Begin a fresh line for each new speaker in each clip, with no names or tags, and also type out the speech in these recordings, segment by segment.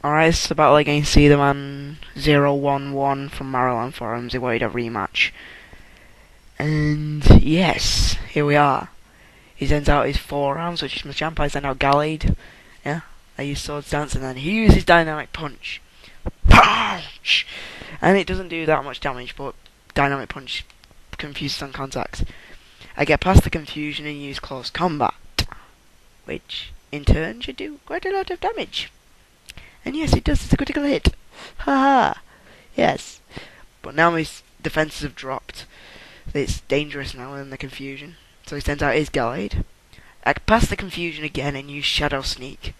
Alright, it's about like against Zdaman011 from Maryland forums. He wanted a rematch. And yes, here we are. He sends out his 4 rounds, which is my champ. I send out Gallade. Yeah, I use Sword Stance, and then he uses Dynamic Punch. Punch! And it doesn't do that much damage, but Dynamic Punch confuses on contact. I get past the confusion and use Close Combat, which in turn should do quite a lot of damage. And yes, it does. It's a critical hit. Haha. Yes. But now his defenses have dropped. It's dangerous now in the confusion. So he sends out his Gallade. I can pass the confusion again and use Shadow Sneak,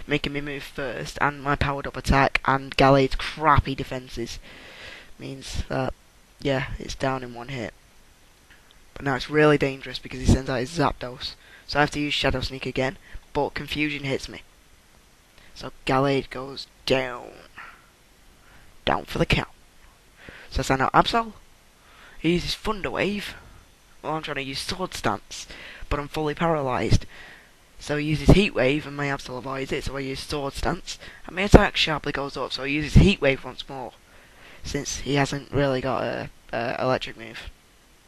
making me move first, and my powered up attack and Gallade's crappy defenses means that, yeah, it's down in one hit. But now it's really dangerous because he sends out his Zapdos. So I have to use Shadow Sneak again, but confusion hits me. So Gallade goes down. Down for the count. So I send out Absol. He uses Thunder Wave. Well, I'm trying to use Sword Stance, but I'm fully paralysed. So he uses Heat Wave and my Absol avoids it, so I use Sword Stance. And my attack sharply goes up, so he uses Heat Wave once more. Since he hasn't really got a electric move.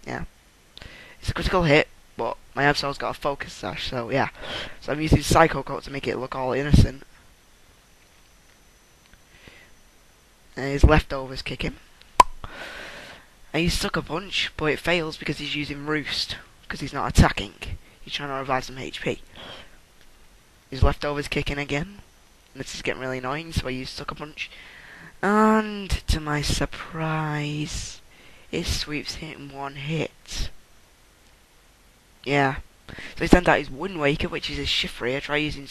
Yeah. It's a critical hit, but my Absol's got a Focus Sash, so yeah. So I'm using Psycho Coat to make it look all innocent. And his leftovers kick him. I use Sucker Punch, but it fails because he's using Roost, because he's not attacking. He's trying to revive some HP. His leftovers kick in again. And this is getting really annoying, so I use Sucker Punch. And to my surprise, it sweeps him in one hit. Yeah. So he sends out his Wind Waker, which is his Shiftry. I try using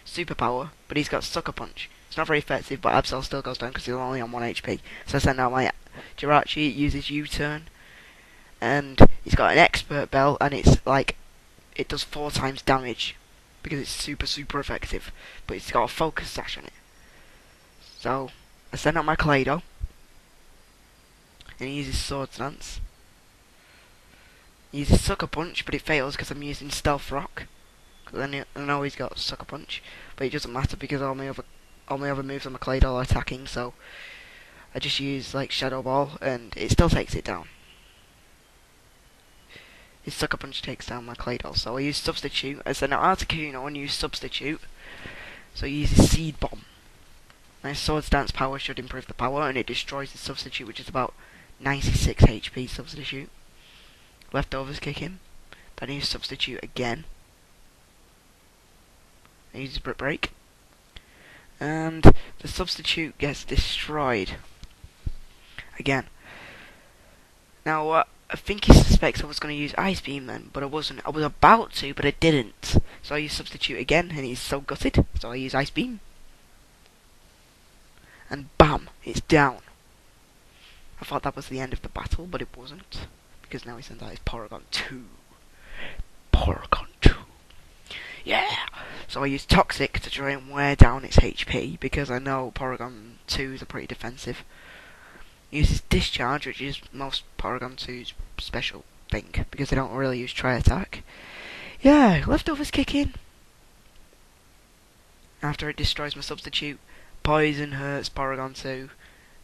Superpower, but he's got Sucker Punch. It's not very effective, but Absol still goes down because he's only on 1 HP. So I send out my Jirachi. It uses U-Turn. And he's got an Expert Belt, and it's like, it does 4 times damage. Because it's super effective. But it's got a Focus Sash on it. So, I send out my Clado. And he uses Sword Stance. He uses Sucker Punch, but it fails because I'm using Stealth Rock. Because I know he's got Sucker Punch. But it doesn't matter because all my other moves on my Clado are attacking, so I just use like Shadow Ball and it still takes it down. His Sucker Punch takes down my Clado, so I use Substitute. I send out Articuno and use Substitute. So he uses Seed Bomb. My Sword Stance power should improve the power, and it destroys the Substitute, which is about 96 HP Substitute. Leftovers kick him. Then I use Substitute again. I use Brick Break. And the Substitute gets destroyed. Again. Now, I think he suspects I was going to use Ice Beam then, but I wasn't. I was about to, but I didn't. So I use Substitute again, and he's so gutted. So I use Ice Beam. And bam, it's down. I thought that was the end of the battle, but it wasn't. Because now he sends out his Porygon 2. Porygon 2. Yeah! So I use Toxic to try and wear down its HP, because I know Porygon 2s are pretty defensive. He uses Discharge, which is most Porygon 2's special thing, because they don't really use Tri-Attack. Yeah, leftovers kick in. After it destroys my Substitute, Poison hurts Porygon 2.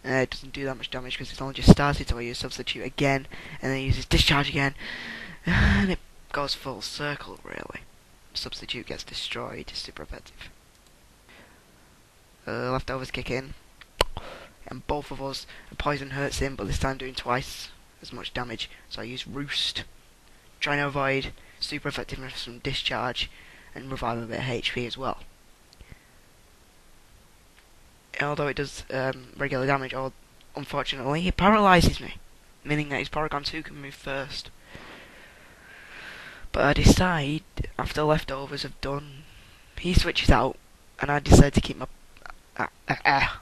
It doesn't do that much damage because it's only just started, so I use Substitute again, and then he uses Discharge again, and it goes full circle, really. Substitute gets destroyed, it's super effective. Leftovers kick in, and both of us, Poison hurts him, but this time doing twice as much damage, so I use Roost, trying to avoid super effectiveness from Discharge, and revive a bit of HP as well. Although it does regular damage, unfortunately, it paralyses me, meaning that his Porygon 2 can move first. But I decide, after leftovers have done, he switches out, and I decide to keep my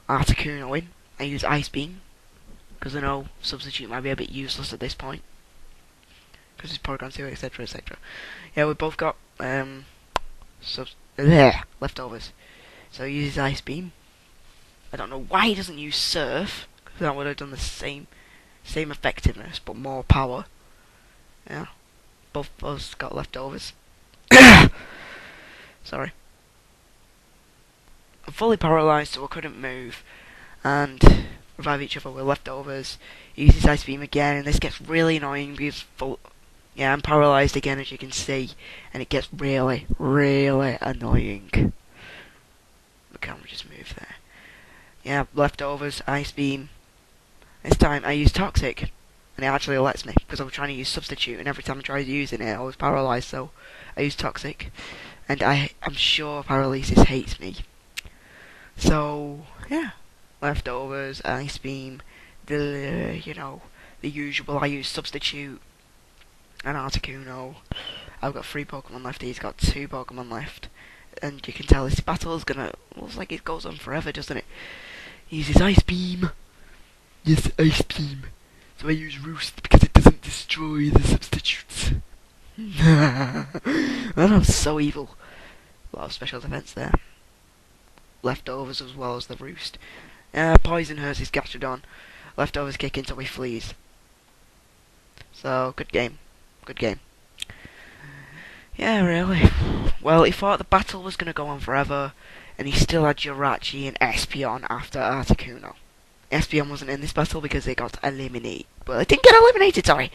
Articuno in. I use Ice Beam, because I know Substitute might be a bit useless at this point, because his Porygon 2, etc, etc. Yeah, we both got leftovers, so he uses Ice Beam. I don't know why he doesn't use Surf, because that would have done the same effectiveness, but more power. Yeah. Both of us got leftovers. Sorry. fully paralysed, so I couldn't move, and revive each other with leftovers. He uses Ice Beam again, and this gets really annoying because yeah, I'm paralysed again, as you can see, and it gets really, really annoying. The camera just moved there. Yeah, leftovers, Ice Beam. This time I use Toxic, and it actually lets me, because I was trying to use Substitute, and every time I tried using it, I was paralysed, so I used Toxic. And I'm sure Paralysis hates me. So, yeah. Leftovers, Ice Beam, the usual. I use Substitute, and Articuno. I've got 3 Pokemon left, he's got 2 Pokemon left. And you can tell this battle is gonna, looks like it goes on forever, doesn't it? He uses Ice Beam. Yes, Ice Beam. So I use Roost because it doesn't destroy the substitutes. That was so evil. A lot of special defense there. Leftovers as well as the Roost. Poison hurts his Gastrodon. Leftovers kick until he flees. So, good game. Good game. Yeah, really. Well, he thought the battle was going to go on forever, and he still had Jirachi and Espeon after Articuno. Espeon wasn't in this battle because it got eliminated. Well, it didn't get eliminated, sorry.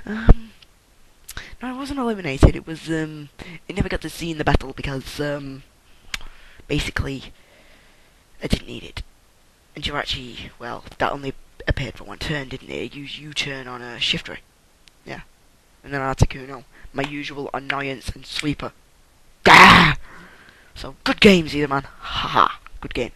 No, it wasn't eliminated. It was, it never got to see in the battle because, basically, I didn't need it. And Jirachi, well, that only appeared for one turn, didn't it? It used U-turn on a Shiftry. Yeah. And then Articuno, my usual annoyance and sweeper. Gah! So, good game, Zdaman. Haha, good game.